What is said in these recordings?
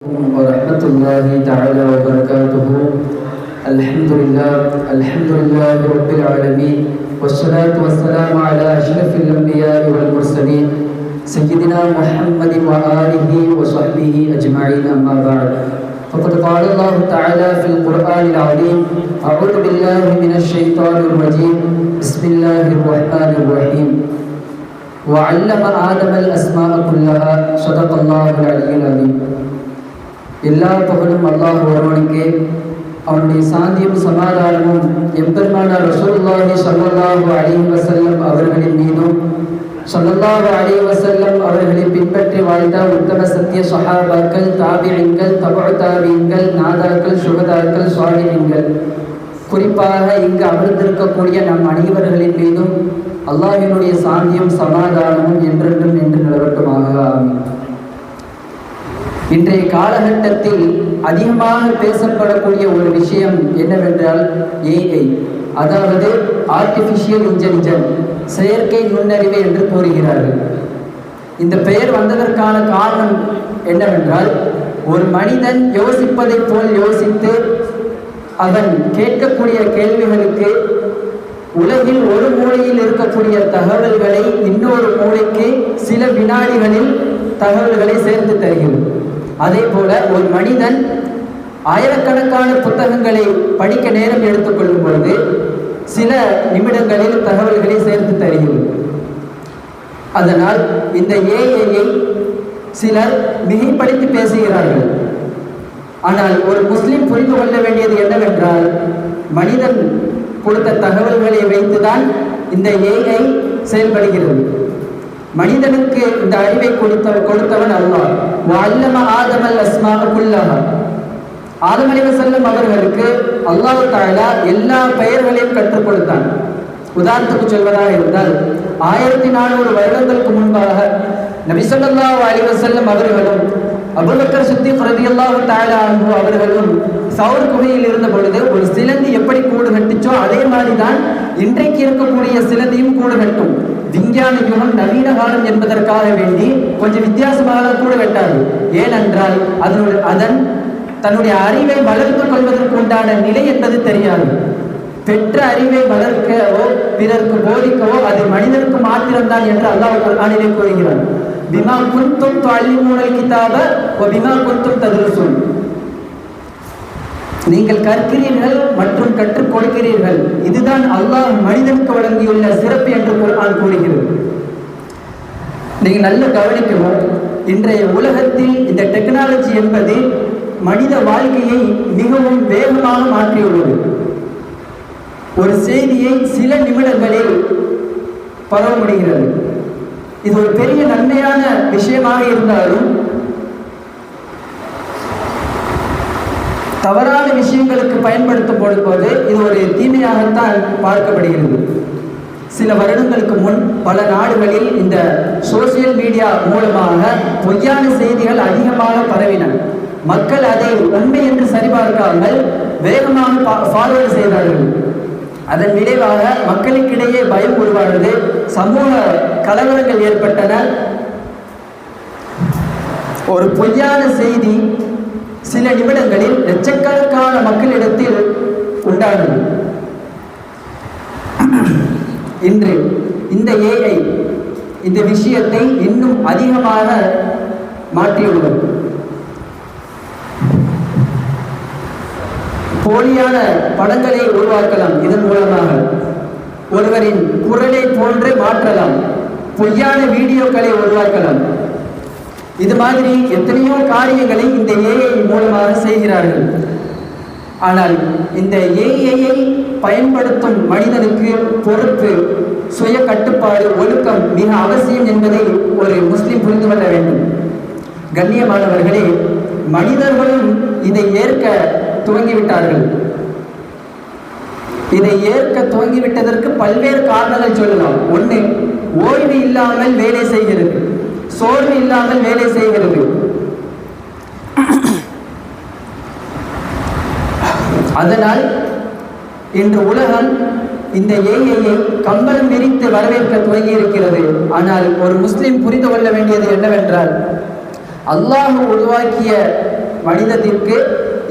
ورحمة الله تعالى وبركاته. الحمد لله رب العالمين، والصلاة والسلام على أشرف الأنبياء والمرسلين سيدنا محمد وآله وصحبه أجمعين. أما بعد، فقد قال الله تعالى في القرآن العظيم: أعوذ بالله من الشيطان الرجيم، بسم الله الرحمن الرحيم. وعلم آدم الأسماء كلها. صدق الله العلي العظيم. எல்லா புகழும் அல்லாஹ் ஒருவனுக்கே, அவனுடைய சாந்தியும் சமாதானமும் எம்பெருமானார் ரசூலுல்லாஹி ஸல்லல்லாஹு அலைஹி வஸல்லம் அவர்களின் மீதும், ஸல்லல்லாஹு அலைஹி வஸல்லம் அவர்களை பின்பற்றி வாழ்ந்த உத்தம சத்திய ஸஹாபாக்கள், தாபிஈன்கள், தபஉ தாபிஈன்கள், நாதாக்கள், சுஹதாக்கள், ஸாலிஹீன்கள், குறிப்பாக இங்கு அமர்ந்திருக்கக்கூடிய நம் அனைவர்களின் மீதும் அல்லாஹ்வினுடைய சாந்தியும் சமாதானமும் என்றென்றும் என்று நிலவட்டுமாக. ஆமீன். இன்றைய காலகட்டத்தில் அதிகமாக பேசப்படக்கூடிய ஒரு விஷயம் என்னவென்றால் ஏஐ, அதாவது ஆர்டிஃபிஷியல் இன்டெலிஜென்ஸ், செயற்கை நுண்ணறிவு என்று கூறுகிறார்கள். இந்த பெயர் வந்ததற்கான காரணம் என்னவென்றால், ஒரு மனிதன் யோசிப்பதைப் போல் யோசித்து அவன் கேட்கக்கூடிய கேள்விகளுக்கு உலகில் ஒரு மூலையில் இருக்கக்கூடிய தகவல்களை இன்னொரு மூலைக்கு சில வினாடிகளில் தகவல்களை சேர்த்து தருகிறது. அதே போல ஒரு மனிதன் ஆயிரக்கணக்கான புத்தகங்களை படிக்க நேரம் எடுத்துக்கொள்ளும் பொழுது சில நிமிடங்களில் தகவல்களை சேர்த்து தருகிறது. அதனால் இந்த ஏஐயை சிலர் மிகைப்படுத்தி பேசுகிறார்கள். ஆனால் ஒரு முஸ்லிம் புரிந்து கொள்ள வேண்டியது என்னவென்றால், மனிதன் கொடுத்த தகவல்களை வைத்துதான் இந்த ஏஐ செயல்படுகிறது. மனிதனுக்கு இந்த அறிவை கொடுத்தவன் அல்லாஹ். வஅல்லம ஆதமல் அஸ்மாஅ குல்லஹா. ஆதம் அலைஹிஸ்ஸலாம் அவர்களுக்கு அல்லாஹ் தஆலா எல்லா பெயர்களையும் கற்றுக் கொடுத்தான். உதாரணத்துக்கு சொல்வதாக இருந்தால், 1400 வருடங்களுக்கு முன்பாக நபி ஸல்லல்லாஹு அலைஹி வஸல்லம் அவர்களும் அபூபக்கர் சித்திக் ரலியல்லாஹு தஆலா அன்ஹு அவர்களும் சௌர் குகையில் இருந்த பொழுது ஒரு சிலந்தி எப்படி கூடு கட்டுச்சோ அதே மாதிரி தான் இன்றைக்கு இருக்கக்கூடிய சிலந்தியும் கூடு கட்டும். விஞ்ஞான யுகம், நவீன காலம் என்பதற்காக வேண்டி கொஞ்சம் வித்தியாசமாக கூடு கட்டாது. ஏனென்றால் அதன் தன்னுடைய அறிவை வளர்த்து கொள்வதற்கு உண்டான நிலை என்பது தெரியாது. பெற்ற அறிவை வளர்க்கவோ பிறருக்கு போதிக்கவோ அது மனிதனுக்கு மாத்திரம்தான் என்று அல்லாஹ் குர்ஆனிலே கூறுகிறார். பிமா குன்தும் துஅல்லிமூனல் கிதாப வ பிமா குன்தும் தத்ருஸூன். நீங்கள் கற்கிறீர்கள் மற்றும் கற்றுக் கொடுக்கிறீர்கள். இதுதான் அல்லாஹ் மனிதனுக்கு வழங்கியுள்ள சிறப்பு என்று குர்ஆன் கூறுகிறது. நீங்கள் நல்ல கவனிக்கவும், இன்றைய உலகத்தில் இந்த டெக்னாலஜி என்பது மனித வாழ்க்கையை மிகவும் வேகமாக மாற்றியுள்ளது. ஒரு செய்தியை சில நிமிடங்களில் பரவ முடிகிறது. இது ஒரு பெரிய நன்மையான விஷயமாக இருந்தாலும் தவறான விஷயங்களுக்கு பயன்படுத்தப்படும் போது இது ஒரு தீமையாகத்தான் பார்க்கப்படுகிறது. சில வருடங்களுக்கு முன் பல நாடுகளில் இந்த சோசியல் மீடியா மூலமாக பொய்யான செய்திகள் அதிகமாக பரவின. மக்கள் அதை உண்மை என்று சரிபார்க்காமல் வேகமாக ஃபார்வர்டு செய்தார்கள். அதன் விளைவாக மக்களுக்கிடையே பயம் உருவானது, சமூக கலவரங்கள் ஏற்பட்டன. ஒரு பொய்யான செய்தி சில நிமிடங்களில் லட்சக்கணக்கான மக்களிடத்தில் உண்டானது. இன்று இந்த ஏஐ இந்த விஷயத்தை இன்னும் அதிகமாக மாற்றியுள்ளது. போலியான படங்களை உருவாக்கலாம். இதன் மூலமாக ஒருவரின் குரலை போன்று மாற்றலாம். பொய்யான வீடியோக்களை உருவாக்கலாம். இது மாதிரி எத்தனையோ காரியங்களை இந்த ஏஐ மூலமாக செய்கிறார்கள். ஆனால் இந்த ஏஐயை பயன்படுத்தும் மனிதனுக்கு பொறுப்பு, சுய கட்டுப்பாடு, ஒழுக்கம் மிக அவசியம் என்பதை ஒரு முஸ்லிம் புரிந்து கொள்ள வேண்டும். கண்ணியமானவர்களே, மனிதர்களும் இதை ஏற்க துவங்கிவிட்டார்கள். இதை ஏற்க துவங்கிவிட்டதற்கு பல்வேறு காரணங்கள் சொல்லலாம். ஒன்று, ஓய்வு இல்லாமல் வேலை செய்கிறது, சோர்வு இல்லாமல் வேலை செய்கிறது. அதனால் இன்று உலகம் இந்த ஏஐயை கம்பளம் விரித்து வரவேற்க துவங்கி இருக்கிறது. ஆனால் ஒரு முஸ்லிம் புரிந்து கொள்ள வேண்டியது என்னவென்றால், அல்லாஹ் உருவாக்கிய மனிதத்திற்கு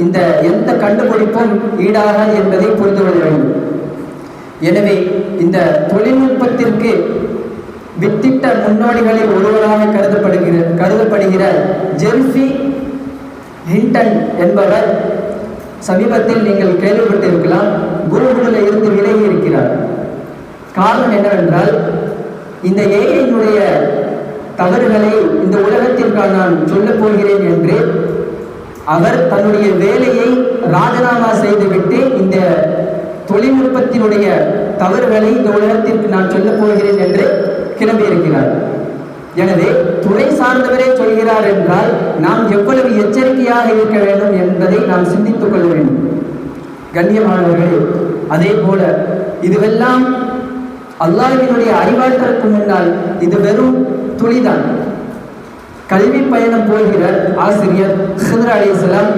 இந்த எந்த கண்டுபிடிப்பும் ஈடாகாது என்பதை புரிந்து கொள்ள வேண்டும். எனவே இந்த தொழில்நுட்பத்திற்கு வித்திட்ட முன்னோடிகளில் ஒருவராக கருதப்படுகிற ஜெர்ஃபி ஹிண்டன் என்பவர் சமீபத்தில் நீங்கள் கேள்விப்பட்டிருக்கலாம், கூகுளில் இருந்து விலகி இருக்கிறார். காரணம் என்னவென்றால், இந்த ஏஐனுடைய தவறுகளை இந்த உலகத்திற்காக நான் சொல்லப் போகிறேன் என்று அவர் தன்னுடைய வேலையை ராஜினாமா செய்துவிட்டு இந்த தொழில்நுட்பத்தினுடைய தவறுகளை இந்த உலகத்திற்கு நான் சொல்லப் போகிறேன் என்று கிளம்பியிருக்கிறார். எனவே துறை சார்ந்தவரே சொல்கிறார் என்றால் நாம் எவ்வளவு எச்சரிக்கையாக இருக்க வேண்டும் என்பதை நாம் சிந்தித்துக் கொள்ள வேண்டும். கண்ணியமானவர்களே, அதே போல இதுவெல்லாம் அல்லாஹ்வினுடைய அறிவாற்றலுக்கு முன்னால் இது வெறும் துளிதான். கல்வி பயணம் போகிற ஆசிரியர் ஹித்ர் அலைஹிஸ்ஸலாம்,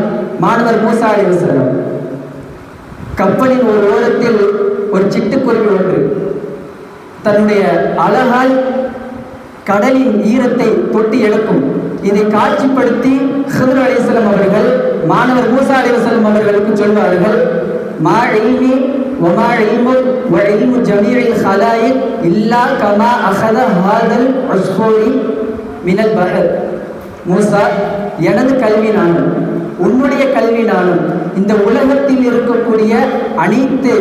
மாணவர் மூசா அலைஹிஸ்ஸலாம், கப்பலின் ஒரு ஓரத்தில் ஒரு சிட்டுக்குருவி ஒன்று தன்னுடைய அழகால் கடலின் ஈரத்தை தொட்டி எடுக்கும். இதை காட்சிப்படுத்தி ஹித்ர் அலைஹிஸ்ஸலாம் அவர்கள் மாணவர் மூசா அலைஹிஸ்ஸலாம் அவர்களுக்கு சொல்வார்கள், மா இல்மி வமா இல்மு வ இல்மு ஜமீஇல் ஹலாயிக் இல்லா கமா அஹத ஹாதல் உஸ்ஃபூரி மினல் பஹர். மூசா, எனது கல்வி நானும் உன்னுடைய கல்வி நானும் இந்த உலகத்தில் இருக்கக்கூடிய அனைத்து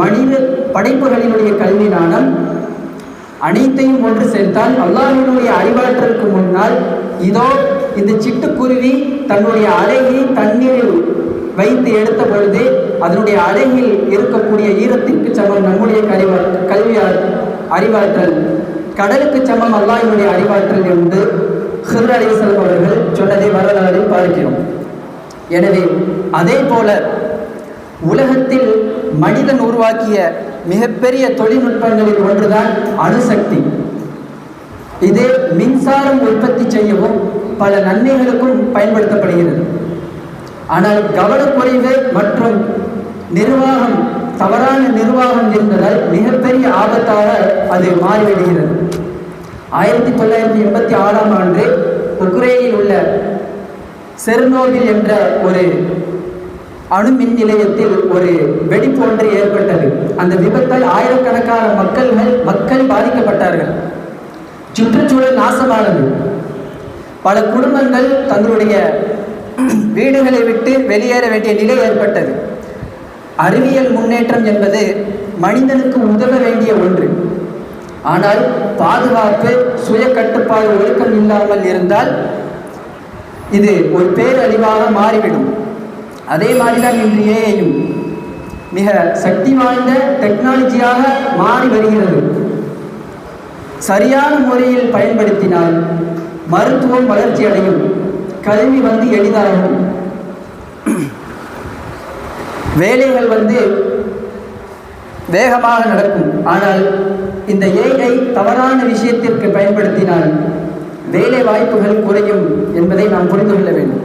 மனித படைப்புகளினுடைய கல்வி நானும் அனைத்தையும் ஒன்று சேர்த்தால் அல்லாஹ்வினுடைய அறிவாற்றலுக்கு முன்னால் இதோ இந்த சிட்டுக்குருவி தன்னுடைய அழகை தண்ணீரில் வைத்து எடுத்த பொழுது அதனுடைய அழகில் இருக்கக்கூடிய ஈரத்திற்கு சமம் நம்முடைய கல்வி அறிவாற்றல், கடலுக்கு சமம் அல்லாஹ்வினுடைய அறிவாற்றல் என்று ஹித்ர் அலைஹிஸ்ஸலாம் அவர்கள் சொன்னதை வரலாறில் பார்க்கிறோம். எனவே அதே போல உலகத்தில் மனிதன் உருவாக்கிய மிகப்பெரிய தொழில்நுட்பங்களில் ஒன்றுதான் அணுசக்தி. இது மின்சாரம் உற்பத்தி செய்யவும் பல நன்மைகளுக்கும் பயன்படுத்தப்படுகிறது. ஆனால் கவனக்குறைவு மற்றும் நிர்வாகம், தவறான நிர்வாகம் இருந்ததால் மிகப்பெரிய ஆபத்தாக அது மாறிவிடுகிறது. 1986ஆம் ஆண்டு உக்ரைனில் உள்ள செர்னோபில் என்ற ஒரு அணு மின் நிலையத்தில் ஒரு வெடிப்பு ஒன்று ஏற்பட்டது. அந்த விபத்தால் ஆயிரக்கணக்கான மக்கள் பாதிக்கப்பட்டார்கள். சுற்றுச்சூழல் நாசமானது. பல குடும்பங்கள் தங்களுடைய வீடுகளை விட்டு வெளியேற வேண்டிய நிலை ஏற்பட்டது. அறிவியல் முன்னேற்றம் என்பது மனிதனுக்கு உதவ வேண்டிய ஒன்று. ஆனால் பாதுகாப்பு, சுய கட்டுப்பாடு, ஒழுக்கம் இல்லாமல் இருந்தால் இது ஒரு பேரழிவாக மாறிவிடும். அதே மாதிரிதான் இன்று ஏஐயும் மிக சக்தி வாய்ந்த டெக்னாலஜியாக மாறி வருகிறது. சரியான முறையில் பயன்படுத்தினால் மருத்துவம் வளர்ச்சி அடையும், கல்வி எளிதாகும், வேலைகள் வேகமாக நடக்கும். ஆனால் இந்த ஏஐ தவறான விஷயத்திற்கு பயன்படுத்தினால் வேலை வாய்ப்புகள் குறையும் என்பதை நாம் புரிந்து கொள்ள வேண்டும்.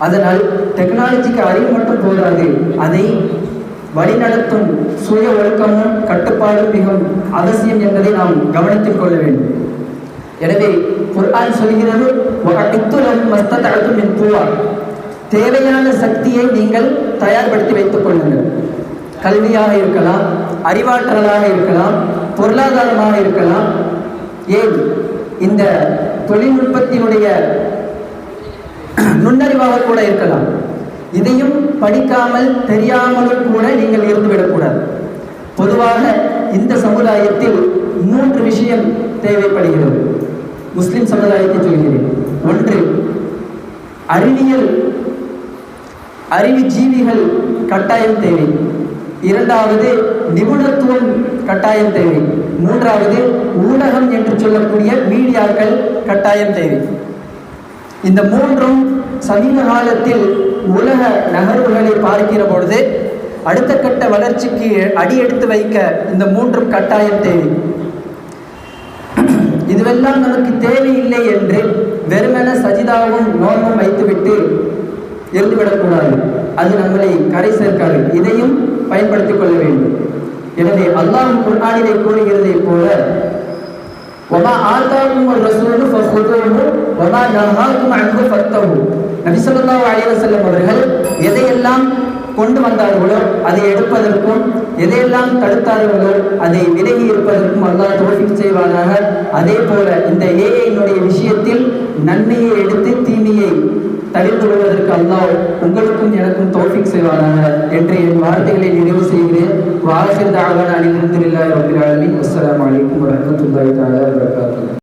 அதனால் டெக்னாலஜிக்கு அறிவு மட்டும் போதாது, அதை வழிநடத்தும் சுய ஒழுக்கமும் கட்டுப்பாடும் மிகவும் அவசியம் என்பதை நாம் கவனத்தில் கொள்ள வேண்டும். எனவே குர்ஆன் சொல்கிறது, தேவையான சக்தியை நீங்கள் தயார்படுத்தி வைத்துக் கொள்ளுங்கள். கல்வியாக இருக்கலாம், அறிவாற்றலாக இருக்கலாம், பொருளாதாரமாக இருக்கலாம், ஏன் இந்த தொழில்நுட்பத்தினுடைய நுண்ணறிவாக கூட இருக்கலாம். இதையும் படிக்காமல் தெரியாமலும் கூட நீங்கள் இருந்துவிடக்கூடாது. பொதுவாக இந்த சமுதாயத்தில் 3 விஷயம் தேவைப்படுகிறது. முஸ்லிம் சமுதாயத்தை சொல்கிறேன். 1, அறிவுஜீவிகள் கட்டாயம் தேவை. 2வது, நிபுணத்துவம் கட்டாயம் தேவை. 3வது, ஊடகம் என்று சொல்லக்கூடிய மீடியாக்கள் கட்டாயம் தேவை. இந்த 3ம் சமீப காலத்தில் உலக நகர்வுகளை பார்க்கிற பொழுது அடுத்த கட்ட வளர்ச்சிக்கு அடி எடுத்து வைக்க இந்த 3ம் கட்டாயம் தேவை. இதுவெல்லாம் நமக்கு தேவையில்லை என்று வெறுமென சஜிதாவும் நோன்பும் வைத்துவிட்டு இருந்துவிடக்கூடாது. அது நம்மளை கரை சேர்க்காது. இதையும் பயன்படுத்திக் கொள்ள வேண்டும். எனவே அல்லாஹ் குர்ஆனிலே கூறுகிறதை போல, வமா ஆதாக்கும் ரசூலு ஃபஹுதுஹு வமா நஹாக்கும் அன்ஹு ஃபத்தஹு, நபி ஸல்லல்லாஹு அலைஹி வஸல்லம் அவர்கள் எதையெல்லாம் கொண்டு வந்தார்களோ அதை எடுப்பதற்கும், எதையெல்லாம் தடுத்தார்களோ அதை விலகி இருப்பதற்கும் அல்லாஹ் தௌஃபீக் செய்வானாக. அதே போல இந்த ஏஐனுடைய விஷயத்தில் நன்மையை எடுத்து தீமையை தவிர்த்து விடுவதற்கு அல்லாஹ் உங்களுக்கும் எனக்கும் தௌஃபீக் செய்வானாக என்று என் வார்த்தைகளை நிறைவு செய்கிறேன். வாஹிர் தஅவானா அல்ஹம்துலில்லாஹி ரப்பில் ஆலமீன். அஸ்ஸலாமு அலைக்கும் வரஹ்மத்துல்லாஹி தஆலா வபரகாத்துஹு.